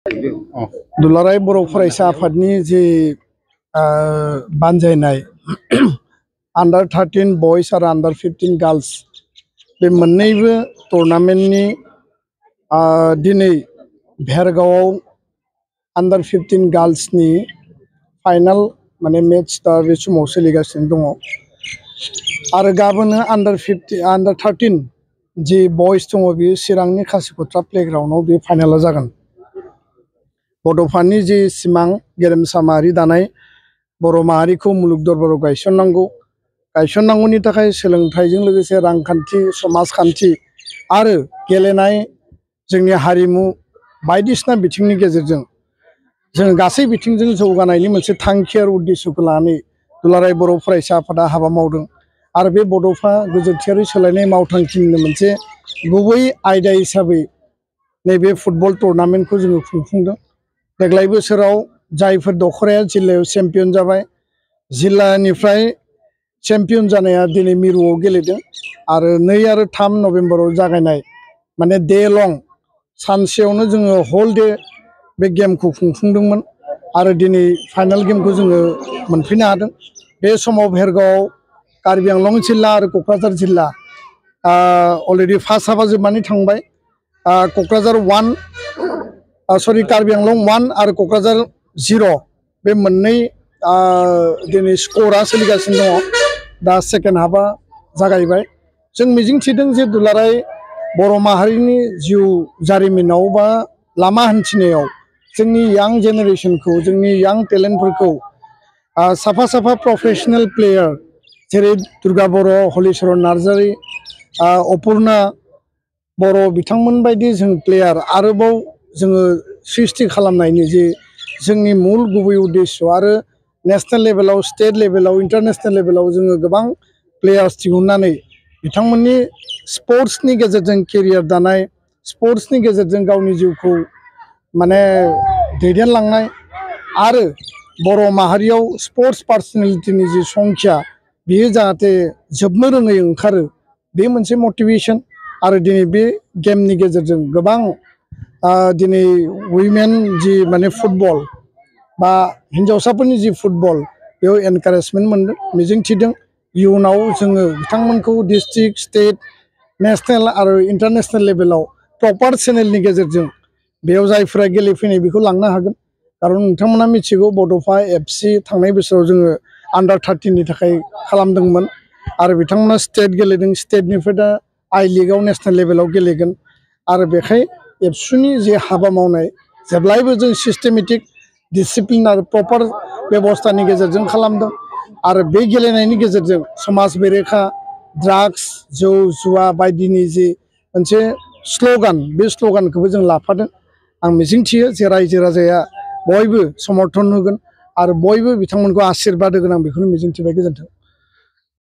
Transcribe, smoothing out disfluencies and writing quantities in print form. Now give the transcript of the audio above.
दुलाराय बर' फरायसा आफादनि जे बानजायनाय अंडर 13 बॉयज और अंडर 15 गर्ल्स बे मोन्नैबो टुर्नामेंटनि दिनै भेरगावआव अंडर 15 गर्ल्सनि फाइनल माने मैच दा बे समाव सोलिगासिनो दङ आरो गाबोनो अंडर 13 जी बॉयज दङ बे चिरांनि खासिकत्रा प्लेग्राउन्डआव बे फाइनला जागोन। बड'फानि जी सिमां गेरेमसा माहारि दानाय बर' माहारिखौ मुलुग दरबाराव गायसननांगौनि थाखाय सोलोंथाइजों लोगोसे रांखान्थि समाजखान्थि आरो गेलेनाय जोंनि हारिमु बायदिसिना बिथिंनि गेजेरजों जों गासै बिथिंजों जौगानायनि मोनसे थांखि आरो उद्देश्यखौ लानानै दुलाराय बर' फरायसा आफादा हाबा मावदों आरो बे बड'फा गोजोरथियारि सोलायनाय मावथांखिनिनो मोनसे गुबै आयदा हिसाबै नैबे फुटबल टुर्नामेंटखौ जोङो खुंफुंदों। देग्लाय बोसोराव जायफोर दखराया जिल्लायाव चेम्पियन जाबाय जिल्लानिफ्राय चेम्पियन जानाया दिनै मिरुआव गेलेदों आरो 2 आरो 3 नभेम्बराव जागायनाय माने डे लं सानसेयावनो जोङो हल डे बे गेमखौ खुंफुंदोंमोन आरो दिनै फाइनाल गेमखौ जोङो मोनफैनो हादों। बे समाव भेरगावआव कार्बि आंलं जिल्ला आरो क'क्राझार जिल्ला अलरेडि फार्स्ट हाफा जोबनानै थांबाय। क'क्राझार 1 सरि कार्बि आंलं 1 आरो क'क्राझार 0 बे मोन्नै दिनै स्करा सोलिगासिनो दङ। दा सेकेंड हाफा जागायबाय। जों मिजिंथिदों जे दुलाराय बर' माहारिनि जिउ जारिमिनाव बा लामा हान्थिनायाव जोंनि यां जेनेरेशनखौ जोंनि यां टेलेन्टफोरखौ साफा साफा प्रफेशनेल प्लेयार जेरै दुर्गा बर' हलिचरन नार्जारी अपुर्णा बर' बिथांमोन बायदि जों प्लेयार आरोबाव जोङो सृष्टि खालामनायनि जे जोंनि मुल गुबै उद्देश्य आरो नेशनेल लेभेलाव स्टेट लेभेलाव इंटरनेशनल लेभेलाव जोङो गोबां प्लेयार्स दिहुननानै बिथांमोननि स्पर्ट्सनि गेजेरजों केरियार दानाय स्पर्ट्सनि गेजेरजों गावनि जिउखौ माने दैदेनलांनाय आरो बर' माहारियाव स्पर्ट्स पार्सनेलिटिनि जि संख्या बियो जाहाथे जोबनो रोङै ओंखारो बे मोनसे मटिवेशन आरो दिनै बे गेमनि गेजेरजों गोबां दिनै उइमेन जि माने फुटबल बा हिन्जावसाफोरनि जि फुटबल बेयाव एनकारेजमेन्ट मोनदों। मिजिंथिदों इयुनाव जोङो बिथांमोनखौ डिस्ट्रिक्ट स्टेट नेशनेल आरो इंटरनेशनल लेभेलाव प्रपार चेनेलनि गेजेरजों बेयाव जायफोरा गेलेफैनाय बेखौ लांनो हागोन। खारन नोंथांमोना मिथिगौ बड'फा एफसि थांनाय बोसोराव जोङो अंडर 13 नि थाखाय खालामदोंमोन आरो बिथांमोना स्टेट गेलेदों स्टेटनिफ्राय दा आई लीगआव नेशनेल लेभेलाव गेलेगोन आरो बेखाय एबसुनि जे हाबा मावनाय जेब्लायबो जों सिस्टेमेटिक डिसिप्लिन आरो प्रपार बेबस्थानि गेजेरजों खालामदों आरो बे गेलेनायनि गेजेरजों समाज बेरेखा ड्राग्स जौ जुवा बायदिनि जि मोनसे स्ल'गान बे स्ल'गानखौबो जों लाफादों। आं मिजिंथियो जे रायजो राजाया बयबो समर्थन होगोन आरो बयबो बिथांमोनखौ आशीर्बाद होगोन आं बेखौनो मिजिंथिबाय। गोजोन्थों।